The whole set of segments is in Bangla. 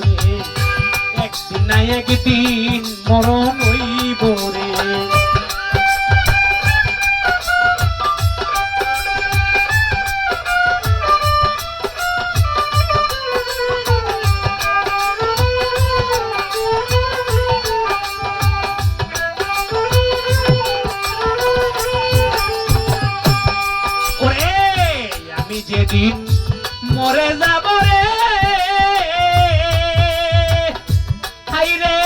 রে, একদিন না একদিন মরণ হইব রে। যেদিন মরে যাব রে, হাইরে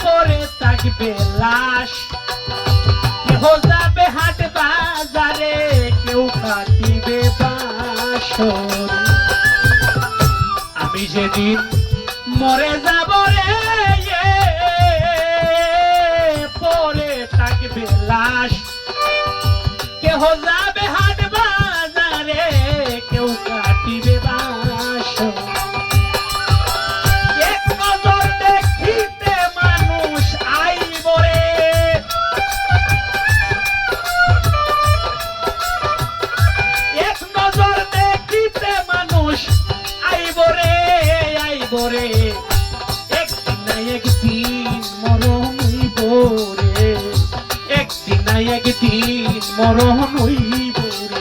পরে থাকবে লাশ, কেহ যাবে হাট বাজারে, কেউ কাটিবে বাসর। আমি যেদিন মরে যাব রে, পরে থাকবে লাশ, কেহ যাবে হাট বাজারে, কেউ কাটিবে বাসর। এক নজর দেখিতে মানুষ আইব রে, এক নজর দেখিতে মানুষ আইব রে, আইব রে, একদিন না একদিন মরণ হইব রে, একদিন না একদিন মরণ হইব রে।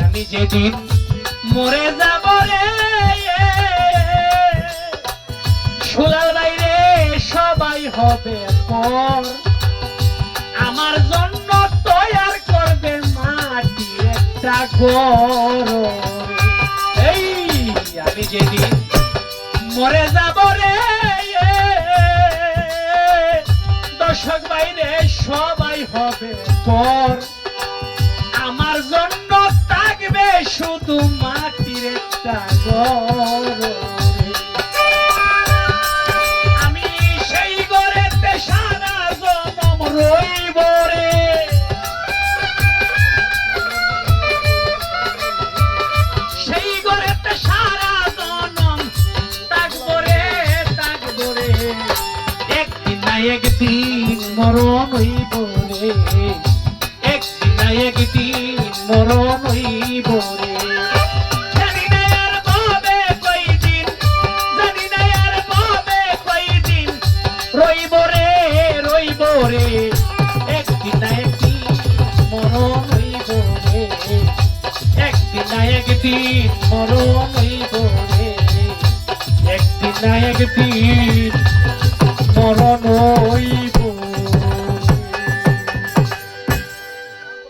আমি যেদিন মরে যাব রে, সোলার বাইরে সবাই হবে পর, আমার জন্য তৈয়ার করবে মাটির একটা ঘর। এই আমি যেদিন মরে যাব রে, দর্শক বাইরে সবাই হবে পর, আমার জন্য থাকবে শুধু মাটির একটা ঘর। আমি সেই ঘরেতে সারা জনম রইব রে, সেই ঘরেতে সারা জনম থাকবো রে, থাকবো রে, একদিন না একদিন মরণ হইব রে, একদিন না একদিন মরণ হইব রে। জানি না আর পাবে কয়দিন, জানি না আর পাবে কয়দিন, রইব রে, রইব রে, একদিন না একদিন মরণ হইব রে, একদিন না একদিন মরণ হইব রে, একদিন না একদিন মরণ হইব।